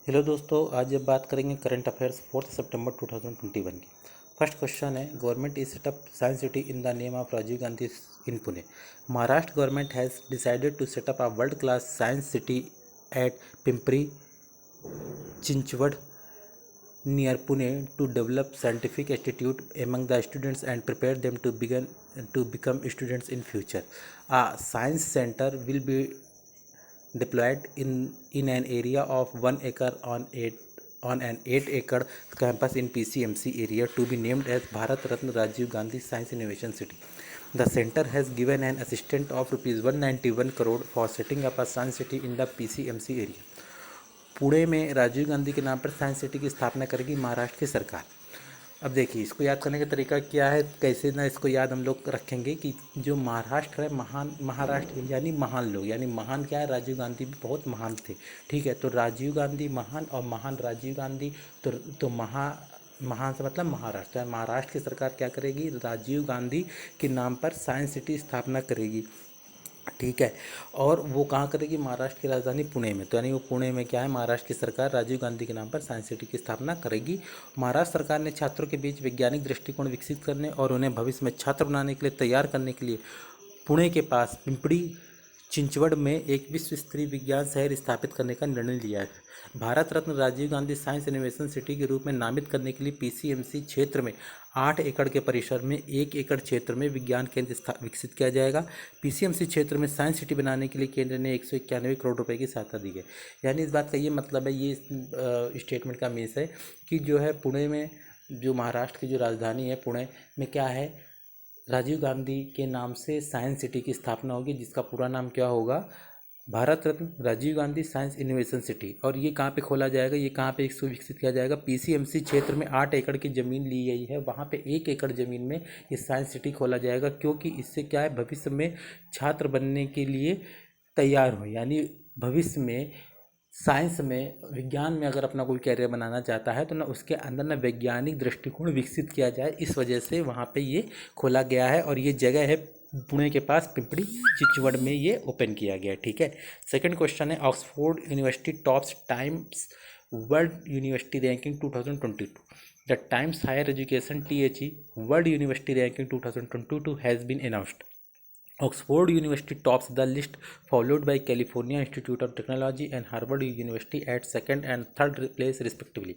Hello दोस्तों, आज जब बात करेंगे करंट अफेयर्स 4 सितंबर 2021 की। फर्स्ट क्वेश्चन है, government is set up science city in the name of Rajiv Gandhi in Pune. Maharashtra government has decided to set up a world class science city at Pimpri Chinchwad near Pune to develop scientific attitude among the students and prepare them to become students in future. A science center will be deployed in an area of 1 acre on an 8-acre campus in PCMC area to be named as Bharat Ratna Rajiv Gandhi Science Innovation City. The center has given an assistance of rupees 191 crore for setting up a science city in the PCMC area. Pune में राजीव गांधी के नाम पर science city की स्थापना करेगी महाराष्ट्र की सरकार। अब देखिए, इसको याद करने का तरीका क्या है, कैसे ना इसको याद हम लोग रखेंगे कि जो महाराष्ट्र है, महाराष्ट्र यानी महान लोग, यानी महान क्या है, राजीव गांधी भी बहुत महान थे। ठीक है, तो राजीव गांधी महान और महान राजीव गांधी, तो महान से मतलब महाराष्ट्र। महाराष्ट्र की सरकार क्या करेगी, राजीव गांधी के नाम पर साइंस सिटी स्थापना करेगी। ठीक है, और वो कहाँ करेगी, महाराष्ट्र की राजधानी पुणे में। तो यानी वो पुणे में क्या है, महाराष्ट्र की सरकार राजीव गांधी के नाम पर साइंस सिटी की स्थापना करेगी। महाराष्ट्र सरकार ने छात्रों के बीच वैज्ञानिक दृष्टिकोण विकसित करने और उन्हें भविष्य में छात्र बनाने के लिए तैयार करने के लिए पुणे के पास पिंपरी चिंचवड में एक विश्व स्तरीय विज्ञान शहर स्थापित करने का निर्णय लिया है। Bharat Ratna Rajiv Gandhi science innovation city के रूप में नामित करने के लिए पीसीएमसी क्षेत्र में 8 एकड़ के परिसर में 1 एकड़ क्षेत्र में विज्ञान केंद्र विकसित किया जाएगा। पीसीएमसी क्षेत्र में साइंस सिटी बनाने के लिए केंद्र ने 191 करोड़ रुपए की सहायता दी है। यानी इस बात का ये मतलब है, ये स्टेटमेंट का मीन्स है कि जो है पुणे में, जो महाराष्ट्र की जो राजधानी है पुणे में क्या है, राजीव गांधी के नाम से साइंस सिटी की स्थापना होगी, जिसका पूरा नाम क्या होगा, Bharat Ratna Rajiv Gandhi science innovation city. और ये कहाँ पे खोला जाएगा, ये कहाँ पे इसको विकसित किया जाएगा, पीसीएमसी क्षेत्र में 8 एकड़ की ज़मीन ली गई है, वहाँ पे 1 एकड़ ज़मीन में ये साइंस सिटी खोला जाएगा, क्योंकि इससे क्या है, भविष्य में छात्र बनने के लिए तैयार हो। यानी भविष्य में साइंस में, विज्ञान में अगर अपना कोई कैरियर बनाना चाहता है तो ना उसके अंदर ना वैज्ञानिक दृष्टिकोण विकसित किया जाए, इस वजह से वहाँ पे ये खोला गया है। और ये जगह है पुणे के पास पिंपरी चिंचवड में ये ओपन किया गया है। ठीक है, सेकंड क्वेश्चन है, Oxford university tops Times world university ranking 2022। The Times higher education THE world university ranking 2022 has been announced. Oxford University tops the list, followed by California Institute of Technology and Harvard University at second and third place respectively.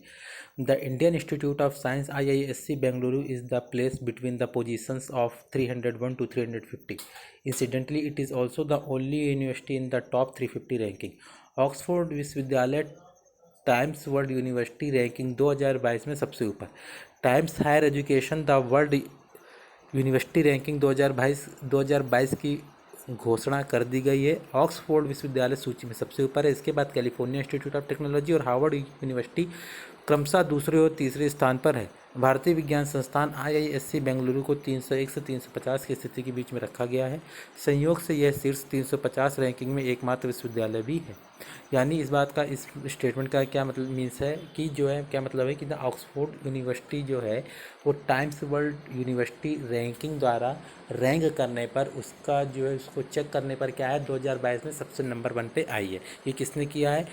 The Indian Institute of Science IISc Bengaluru is the place between the positions of 301 to 350. Incidentally, it is also the only university in the top 350 ranking. Oxford विश्वविद्यालय Times world university ranking 2022 में सबसे ऊपर। Times higher education the world university ranking 2022 की घोषणा कर दी गई है। Oxford विश्वविद्यालय सूची में सबसे ऊपर है। इसके बाद कैलिफोर्निया इंस्टीट्यूट ऑफ टेक्नोलॉजी और हार्वर्ड यूनिवर्सिटी क्रमशः दूसरे और तीसरे स्थान पर है। भारतीय विज्ञान संस्थान IISc बेंगलुरु को 301 से 350 की स्थिति के बीच में रखा गया है। संयोग से यह शीर्ष 350 रैंकिंग में एकमात्र विश्वविद्यालय भी है। यानी इस बात का, इस स्टेटमेंट का क्या मतलब मीन्स है कि जो है, क्या मतलब है कि द ऑक्सफोर्ड यूनिवर्सिटी जो है वो टाइम्स वर्ल्ड यूनिवर्सिटी रैंकिंग द्वारा रैंक करने पर, उसका जो है उसको चेक करने पर क्या है, 2022 में सबसे नंबर 1 पे आई है। ये किसने किया है,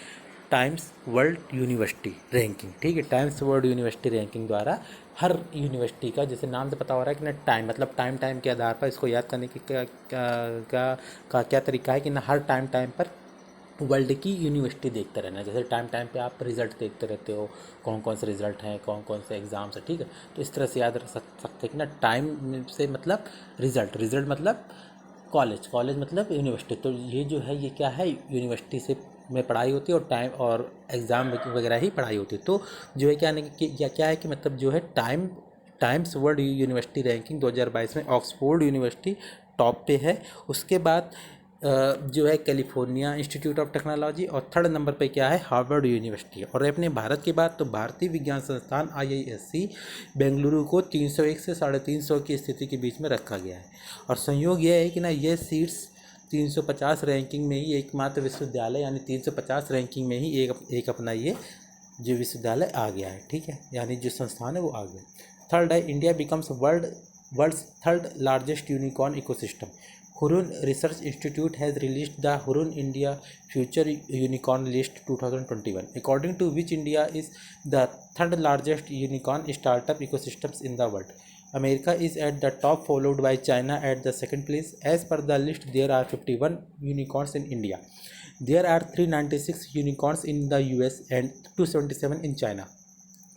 टाइम्स वर्ल्ड यूनिवर्सिटी रैंकिंग। ठीक है, टाइम्स वर्ल्ड यूनिवर्सिटी रैंकिंग द्वारा हर यूनिवर्सिटी का, जैसे नाम से पता हो रहा है कि ना टाइम मतलब टाइम के आधार पर इसको याद करने की क्या तरीका है कि ना हर टाइम पर वर्ल्ड की यूनिवर्सिटी देखते रहना। जैसे टाइम पे आप रिजल्ट देखते रहते हो, कौन कौन से रिजल्ट हैं, कौन कौन से एग्ज़ाम्स हैं। ठीक है, तो इस तरह से याद रख सकते हैं कि ना टाइम से मतलब रिजल्ट मतलब कॉलेज मतलब यूनिवर्सिटी। तो ये जो है, ये क्या है, यूनिवर्सिटी से में पढ़ाई होती है और टाइम और एग्ज़ाम वगैरह ही पढ़ाई होती है। तो जो है क्या है कि मतलब जो है टाइम्स वर्ल्ड यूनिवर्सिटी रैंकिंग 2022 में ऑक्सफोर्ड यूनिवर्सिटी टॉप पे है। उसके बाद जो है कैलिफोर्निया इंस्टीट्यूट ऑफ टेक्नोलॉजी और थर्ड नंबर पे क्या है, हार्वर्ड यूनिवर्सिटी। और अपने भारत की बात, तो भारतीय विज्ञान संस्थान IISc बेंगलुरु को 301 से 350 की स्थिति के बीच में रखा गया है। और संयोग यह है कि ना ये सीट्स 350 रैंकिंग में ही एकमात्र विश्वविद्यालय, यानी 350 रैंकिंग में ही एक अपना ये जो विश्वविद्यालय आ गया है। ठीक है, यानी जो संस्थान है वो आ गया। थर्ड है, India becomes world's third largest unicorn ecosystem. Hurun Research Institute has released the Hurun India Future Unicorn List 2021, according to which India is the third largest unicorn startup ecosystems in the world. America is at the top, followed by China at the second place. As per the list, there are 51 unicorns in India. There are 396 unicorns in the US and 277 in China.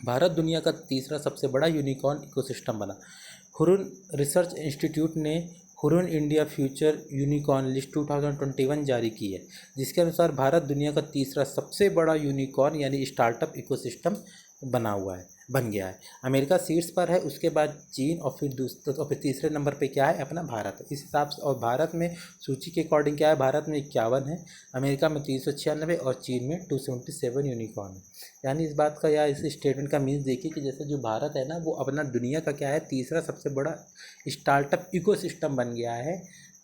Bharat दुनिया का तीसरा सबसे बड़ा unicorn ecosystem बना। Hurun research institute ने Hurun India future unicorn list 2021 जारी की है, जिसके अनुसार भारत दुनिया का तीसरा सबसे बड़ा यूनिकॉर्न यानी स्टार्टअप इकोसिस्टम बन गया है। अमेरिका शीर्ष पर है, उसके बाद चीन और फिर तीसरे नंबर पे क्या है अपना भारत। इस हिसाब से और भारत में सूची के अकॉर्डिंग क्या है, भारत में 51 है, अमेरिका में 396 और चीन में 277 यूनिकॉर्न है। यानी इस बात का या इस स्टेटमेंट का मीन्स देखिए कि जैसे जो भारत है ना वो अपना दुनिया का क्या है तीसरा सबसे बड़ा स्टार्टअप इकोसिस्टम बन गया है।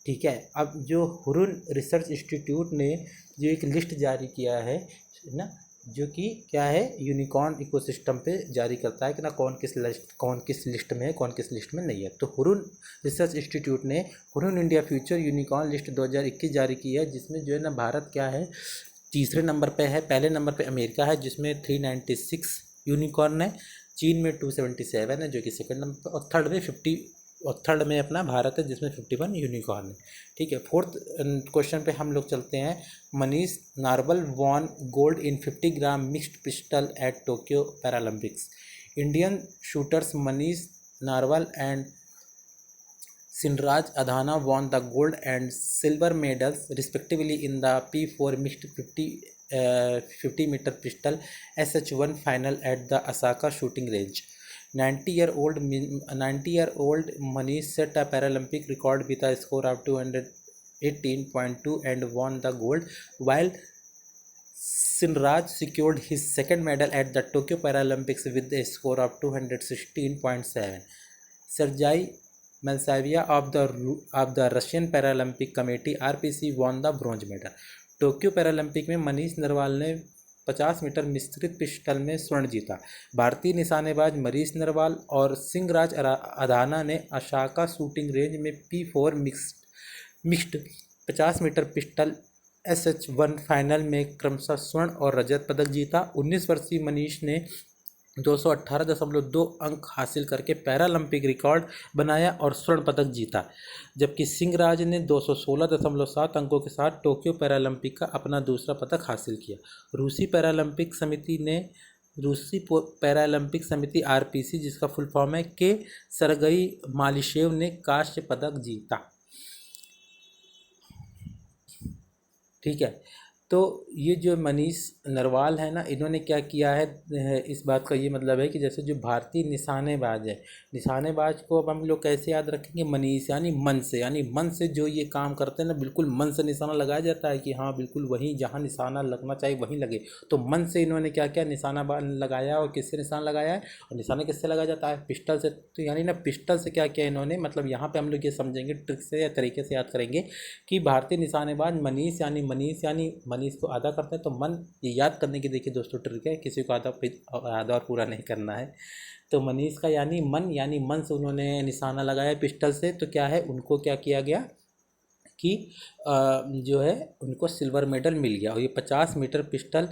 ठीक है, अब जो हुरुन रिसर्च इंस्टीट्यूट ने जो एक लिस्ट जारी किया है ना, जो कि क्या है यूनिकॉर्न इकोसिस्टम पे जारी करता है कि ना कौन किस लिस्ट में है, कौन किस लिस्ट में नहीं है। तो हुरुन रिसर्च इंस्टीट्यूट ने Hurun India future unicorn list 2021 जारी की है, जिसमें जो है ना भारत क्या है तीसरे नंबर पे है। पहले नंबर पे अमेरिका है जिसमें 396 यूनिकॉर्न है, चीन में 277 है जो कि सेकंड नंबर पर, और थर्ड में अपना भारत है जिसमें 51 यूनिकॉर्न है। ठीक है, फोर्थ क्वेश्चन पे हम लोग चलते हैं। Manish Narwal won gold in 50 gram mixed pistol at Tokyo Paralympics. Indian shooters Manish Narwal and Sinraj Adhana won the gold and silver medals respectively in the P4 mixed 50 meter pistol SH1 final at the Osaka shooting range. 90-year-old Manish set a Paralympic record with a score of 218.2 and won the gold, while Sinraj secured his second medal at the Tokyo Paralympics with a score of 216.7. Sergei Malsavia of the Russian Paralympic Committee (RPC) won the bronze medal. Tokyo Paralympic में मनीष नरवाल ने 50 metre मिश्रित pistol में स्वर्ण जीता। भारतीय निशानेबाज मनीष नरवाल और सिंहराज अधाना ने ओसाका शूटिंग रेंज में P4 mixed 50 metre pistol SH1 final में क्रमशः स्वर्ण और रजत पदक जीता। 19 वर्षीय मनीष ने 218.2 अंक हासिल करके पैरालंपिक रिकॉर्ड बनाया और स्वर्ण पदक जीता, जबकि सिंहराज ने 216.7 अंकों के साथ टोक्यो पैरालंपिक का अपना दूसरा पदक हासिल किया। रूसी पैरालंपिक समिति RPC, जिसका फुल फॉर्म है, के सरगई मालिशेव ने कांस्य पदक जीता। ठीक है, तो ये जो मनीष नरवाल है ना, इन्होंने क्या किया है, इस बात का ये मतलब है कि जैसे जो भारतीय निशानेबाज है, निशानेबाज को अब हम लोग कैसे याद रखेंगे, मनीष यानी मन से जो ये काम करते हैं ना, बिल्कुल मन से निशाना लगाया जाता है कि हाँ बिल्कुल वहीं जहाँ निशाना लगना चाहिए वहीं लगे। तो मन से इन्होंने क्या किया, निशाना लगाया। और किससे निशाना लगाया है, और निशाना किससे लगाया जाता है, पिस्टल से। तो यानी ना पिस्टल से क्या किया इन्होंने, मतलब यहाँ पे हम लोग ये समझेंगे ट्रिक से या तरीके से याद करेंगे कि भारतीय निशानेबाज मनीष मनीष को आधा करते हैं। तो मन ये याद करने की देखिए दोस्तों ट्रिक है, किसी को आधा और पूरा नहीं करना है। तो मनीष का यानी मन से उन्होंने निशाना लगाया पिस्टल से। तो क्या है, उनको क्या किया गया कि जो है उनको सिल्वर मेडल मिल गया। और ये 50 metre pistol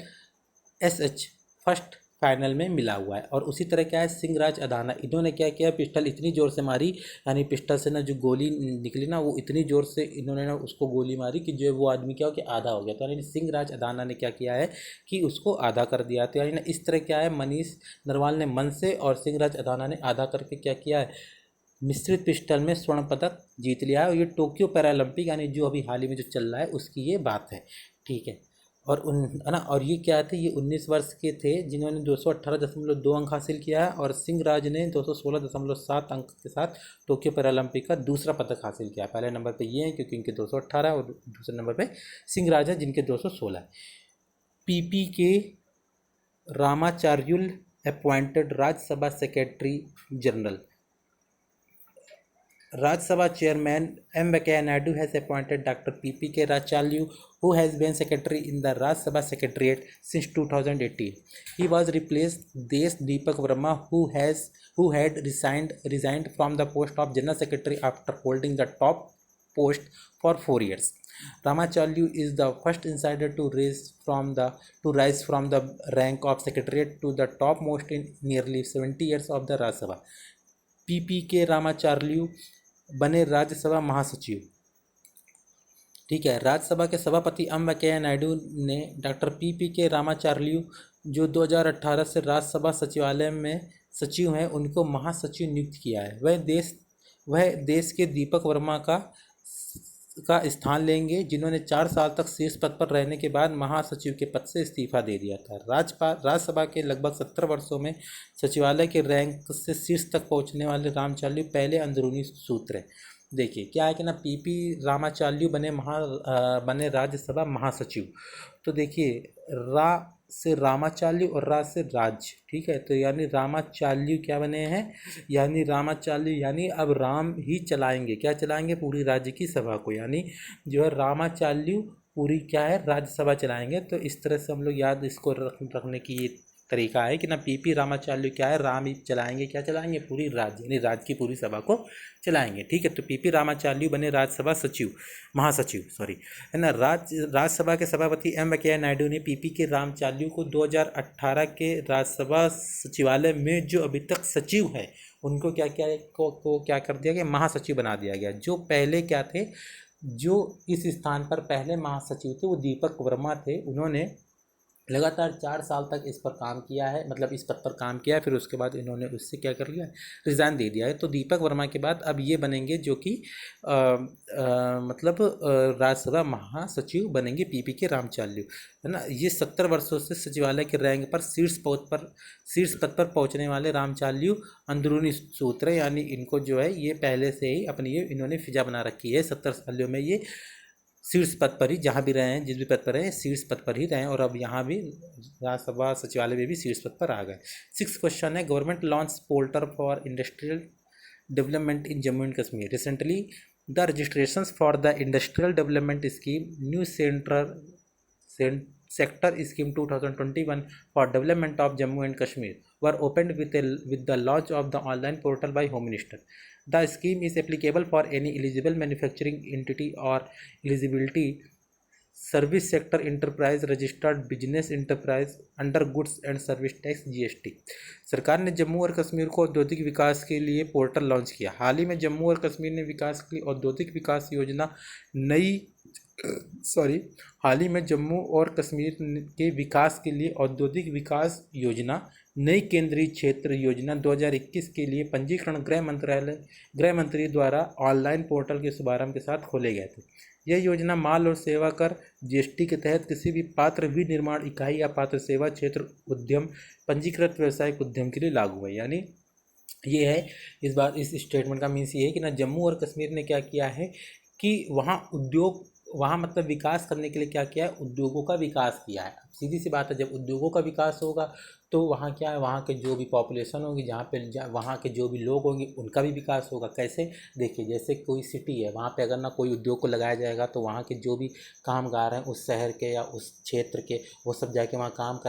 SH first final में मिला हुआ है। और उसी तरह क्या है, सिंहराज अधाना, इन्होंने क्या किया, पिस्टल इतनी ज़ोर से मारी, यानी पिस्टल से ना जो गोली निकली ना वो इतनी ज़ोर से इन्होंने ना उसको गोली मारी कि जो है वो आदमी क्या हो गया, आधा हो गया। तो यानी सिंहराज अधाना ने क्या किया है कि उसको आधा कर दिया। तो यानी ना इस तरह क्या है, मनीष नरवाल ने मन से और सिंहराज अधाना ने आधा करके क्या किया है, मिश्रित पिस्टल में स्वर्ण पदक जीत लिया है। और ये टोक्यो पैरालंपिक यानी जो अभी हाल ही में जो चल रहा है उसकी ये बात है। ठीक है, और है ना, और ये क्या थे, ये 19 वर्ष के थे जिन्होंने 218.2 अंक हासिल किया है। और सिंहराज ने 216.7 अंक के साथ टोक्यो पैरालंपिक का दूसरा पदक हासिल किया। पहले नंबर पे ये है क्योंकि इनके 218 और दूसरे नंबर पे सिंहराज है जिनके 216 है। PP K Ramacharyulu appointed Rajya Sabha secretary general. Rajya Sabha Chairman M. Venkaiah Naidu has appointed Dr. P.K. Rachalyu, who has been secretary in the Rajya Sabha Secretariat since 2018. He was replaced Desh Deepak Verma, who had resigned from the post of General Secretary after holding the top post for 4 years. Ramachalyu is the first insider to rise from the rank of secretariat to the topmost in nearly 70 years of the Rajya Sabha. PPK रामाचार्यू बने राज्यसभा महासचिव। ठीक है, राज्यसभा के सभापति M Venkaiah Naidu ने doctor PPK रामाचार्यू जो 2018 से राज्यसभा सचिवालय में सचिव हैं उनको महासचिव नियुक्त किया है। वह देश के दीपक वर्मा का स्थान लेंगे, जिन्होंने 4 साल तक शीर्ष पद पर रहने के बाद महासचिव के पद से इस्तीफा दे दिया था। राज्यसभा के लगभग 70 वर्षों में सचिवालय के रैंक से शीर्ष तक पहुंचने वाले रामाचार्यू पहले अंदरूनी सूत्र हैं। देखिए क्या है कि ना PP रामाचार्यू बने राज्यसभा महासचिव। तो देखिए रा से रामाचार्यू और रा से राज, ठीक है, तो यानी रामाचार्यू क्या बने हैं, यानी रामाचार्यू यानी अब राम ही चलाएंगे, क्या चलाएंगे, पूरी राज्य की सभा को, यानी जो है रामाचार्यू पूरी क्या है राज्यसभा चलाएंगे। तो इस तरह से हम लोग याद इसको रखने की ये तरीका है कि ना PP रामाचार्यू क्या है, राम ही चलाएंगे, क्या चलाएंगे, पूरी राज्य यानी राज्य की पूरी सभा को चलाएंगे। ठीक है, तो PP रामाचार्यू बने राज्यसभा महासचिव है ना। राज्यसभा के सभापति एम वेंकैया नायडू ने PPK रामाचार्यू को 2018 के राज्यसभा सचिवालय में जो अभी तक सचिव है उनको क्या कर दिया गया, महासचिव बना दिया गया। जो पहले क्या थे, जो इस स्थान पर पहले महासचिव थे वो दीपक वर्मा थे। उन्होंने लगातार 4 साल तक इस पर काम किया है, मतलब इस पद पर काम किया है, फिर उसके बाद इन्होंने उससे क्या कर लिया, रिज़ाइन दे दिया है। तो दीपक वर्मा के बाद अब ये बनेंगे जो कि राज्यसभा महासचिव बनेंगे PPK रामाचार्यू, है ना। ये 70 वर्षों से सचिवालय के रैंक पर शीर्ष पद पर पहुंचने वाले रामाचार्यू अंदरूनी सूत्र है, यानी इनको जो है ये पहले से ही अपनी ये इन्होंने फिजा बना रखी है। 70 सालों में ये शीर्ष पद पर ही जहाँ भी रहे हैं, जिस भी पद पर रहे शीर्ष पद पर ही रहे, और अब यहाँ भी राज्यसभा सचिवालय में भी शीर्ष पद पर आ गए। 6 क्वेश्चन है, government launch portal for industrial development in Jammu and Kashmir. Recently the registrations for the industrial development scheme new sector scheme 2021 for development of Jammu and Kashmir were opened with the launch of the online portal by Home Minister. The scheme is applicable for any eligible manufacturing entity or eligibility service sector enterprise registered business enterprise under goods and service tax GST। सरकार ने जम्मू और कश्मीर को औद्योगिक विकास के लिए portal launch किया। हाल ही में जम्मू और कश्मीर ने विकास के लिए औद्योगिक विकास योजना हाल ही में जम्मू और कश्मीर के विकास के लिए औद्योगिक विकास योजना नई केंद्रीय क्षेत्र योजना 2021 के लिए पंजीकरण गृह मंत्री द्वारा ऑनलाइन पोर्टल के शुभारंभ के साथ खोले गए थे। यह योजना माल और सेवा कर GST के तहत किसी भी पात्र विनिर्माण इकाई या पात्र सेवा क्षेत्र उद्यम पंजीकृत व्यवसायिक उद्यम के लिए लागू है। यानी ये है इस बार इस स्टेटमेंट का मीन्स ये है कि ना जम्मू और कश्मीर ने क्या किया है कि वहाँ मतलब विकास करने के लिए क्या किया है, उद्योगों का विकास किया है। सीधी सी बात है, जब उद्योगों का विकास होगा तो वहाँ क्या है, वहाँ के जो भी पॉपुलेशन होगी, वहाँ के जो भी लोग होंगे उनका भी विकास होगा। कैसे, देखिए जैसे कोई सिटी है, वहाँ पे अगर ना कोई उद्योग को लगाया जाएगा तो वहाँ के जो भी कामगार हैं उस शहर के या उस क्षेत्र के, वो सब जाके वहाँ काम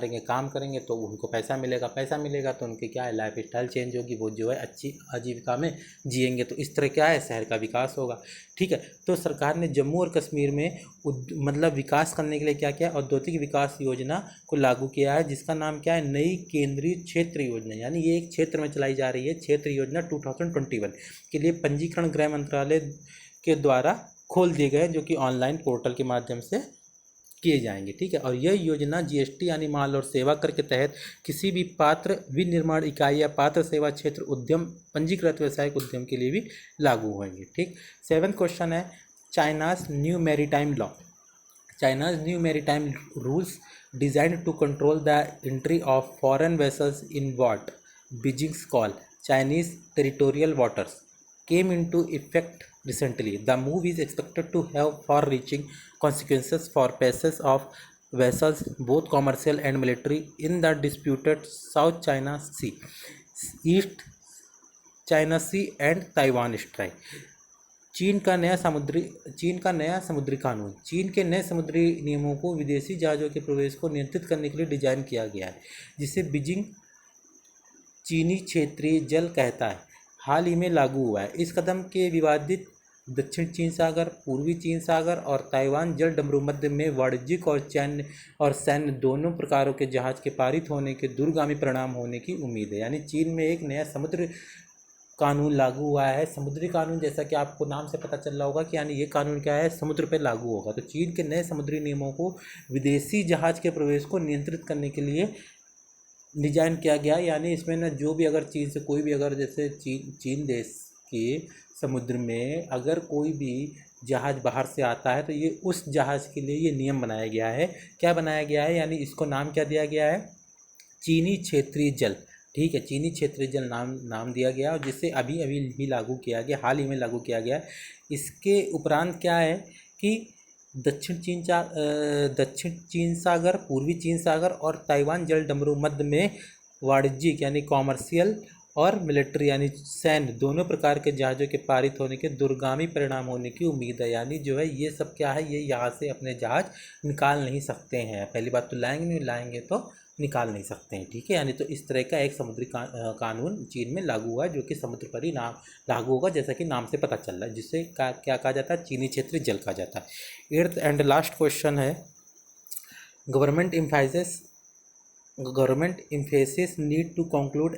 करेंगे तो उनको पैसा मिलेगा तो उनकी क्या है, लाइफ स्टाइल चेंज होगी, वो जो है अच्छी आजीविका में जिएंगे। तो इस तरह क्या है, शहर का विकास होगा। ठीक है, तो सरकार ने जम्मू और कश्मीर में मतलब विकास करने के लिए क्या किया, औद्योगिक विकास योजना को लागू किया है, जिसका नाम क्या है, नई केंद्रीय क्षेत्र योजना। यानी ये एक क्षेत्र में चलाई जा रही है। क्षेत्र योजना 2021 के लिए पंजीकरण गृह मंत्रालय के द्वारा खोल दिए गए, जो कि ऑनलाइन पोर्टल के माध्यम से किए जाएंगे। ठीक है, और यह योजना GST यानी माल और सेवा कर के तहत किसी भी पात्र विनिर्माण इकाई या पात्र सेवा क्षेत्र उद्यम पंजीकृत व्यवसायिक उद्यम के लिए भी लागू होंगे। ठीक, 7th क्वेश्चन है, China's new maritime law. China's new maritime rules designed to control the entry of foreign vessels in what Beijing's call Chinese territorial waters came into effect recently. The move is expected to have far-reaching consequences for passage of vessels, both commercial and military, in the disputed South China Sea, East China Sea and Taiwan Strait. चीन का नया समुद्री कानून चीन के नए समुद्री नियमों को विदेशी जहाज़ों के प्रवेश को नियंत्रित करने के लिए डिज़ाइन किया गया है, जिसे बीजिंग चीनी क्षेत्रीय जल कहता है, हाल ही में लागू हुआ है। इस कदम के विवादित दक्षिण चीन सागर, पूर्वी चीन सागर और ताइवान जल डमरू मध्य में वाणिज्यिक और सैन्य दोनों प्रकारों के जहाज के पारित होने के दूरगामी परिणाम होने की उम्मीद है। यानी चीन में एक नया समुद्र कानून लागू हुआ है। समुद्री कानून, जैसा कि आपको नाम से पता चल रहा होगा कि यानी ये कानून क्या है, समुद्र पर लागू होगा। तो चीन के नए समुद्री नियमों को विदेशी जहाज के प्रवेश को नियंत्रित करने के लिए डिजाइन किया गया। यानी इसमें ना जो भी अगर चीन से कोई भी अगर जैसे चीन देश के समुद्र में अगर कोई भी जहाज़ बाहर से आता है तो ये उस जहाज़ के लिए ये नियम बनाया गया है। क्या बनाया गया है, यानी इसको नाम क्या दिया गया है, चीनी क्षेत्रीय जल। ठीक है, चीनी क्षेत्रीय जल नाम दिया गया और जिसे अभी अभी ही लागू किया गया, हाल ही में लागू किया गया। इसके उपरांत क्या है कि दक्षिण चीन सागर, पूर्वी चीन सागर और ताइवान जल डमरू मध्य में वाणिज्यिक यानी कॉमर्शियल और मिलिट्री यानी सैन्य दोनों प्रकार के जहाज़ों के पारित होने के दूरगामी परिणाम होने की उम्मीद है। यानी जो है ये सब क्या है, ये यहाँ से अपने जहाज़ निकाल नहीं सकते हैं। पहली बात तो लाएंगे तो निकाल नहीं सकते हैं। ठीक है, यानी तो इस तरह का एक समुद्री कानून चीन में लागू हुआ है जो कि समुद्र पर ही लागू होगा, जैसा कि नाम से पता चल रहा है, जिससे क्या कहा जाता है, चीनी क्षेत्रीय जल कहा जाता है। 8th एंड लास्ट क्वेश्चन है, government emphasis need to conclude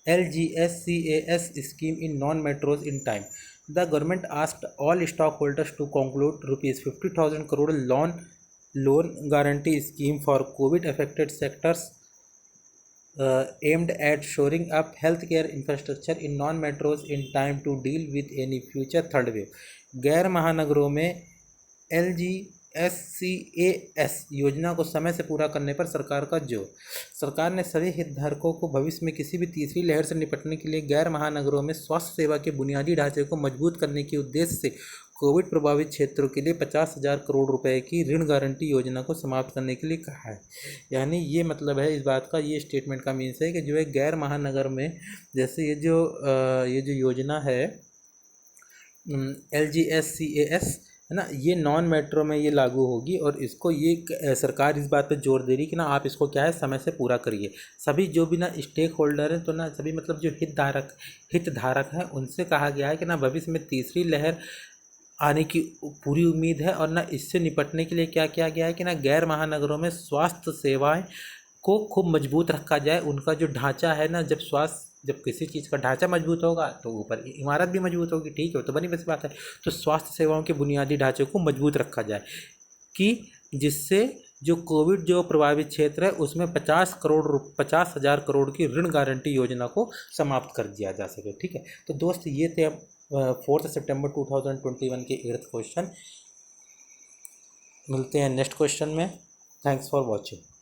LGSCAS scheme in non-metros in time. The government asked all stockholders to conclude rupees 50,000 crore loan guarantee scheme for COVID-affected sectors aimed at shoring up healthcare infrastructure in non-metros in time to deal with any future third wave. गैर महानगरों में LGSCAS योजना को समय से पूरा करने पर सरकार का जोर। सरकार ने सभी हितधारकों को भविष्य में किसी भी तीसरी लहर से निपटने के लिए गैर महानगरों में स्वास्थ्य सेवा के बुनियादी ढांचे को मजबूत करने के उद्देश्य से कोविड प्रभावित क्षेत्रों के लिए 50,000 करोड़ रुपए की ऋण गारंटी योजना को समाप्त करने के लिए कहा है। यानी ये मतलब है इस बात का, ये स्टेटमेंट का मीन्स है कि जो है गैर महानगर में जैसे ये जो योजना है LGSCAS है ना, ये नॉन मेट्रो में ये लागू होगी और इसको ये सरकार इस बात पे जोर दे रही कि ना आप इसको क्या है समय से पूरा करिए। सभी जो भी ना स्टेक होल्डर हैं तो ना सभी मतलब जो हितधारक हैं उनसे कहा गया है कि ना भविष्य में तीसरी लहर आने की पूरी उम्मीद है और ना इससे निपटने के लिए क्या किया गया है कि ना गैर महानगरों में स्वास्थ्य सेवाएं को खूब मजबूत रखा जाए। उनका जो ढांचा है ना, जब किसी चीज़ का ढांचा मजबूत होगा तो ऊपर इमारत भी मजबूत होगी। ठीक है, तो बनी बस बात है। तो स्वास्थ्य सेवाओं के बुनियादी ढांचे को मजबूत रखा जाए कि जिससे जो कोविड जो प्रभावित क्षेत्र है उसमें 50,000 करोड़ की ऋण गारंटी योजना को समाप्त कर दिया जा सके। ठीक है, तो दोस्त ये थे 4 सितंबर 2021 के 8th क्वेश्चन। मिलते हैं नेक्स्ट क्वेश्चन में। Thanks for watching.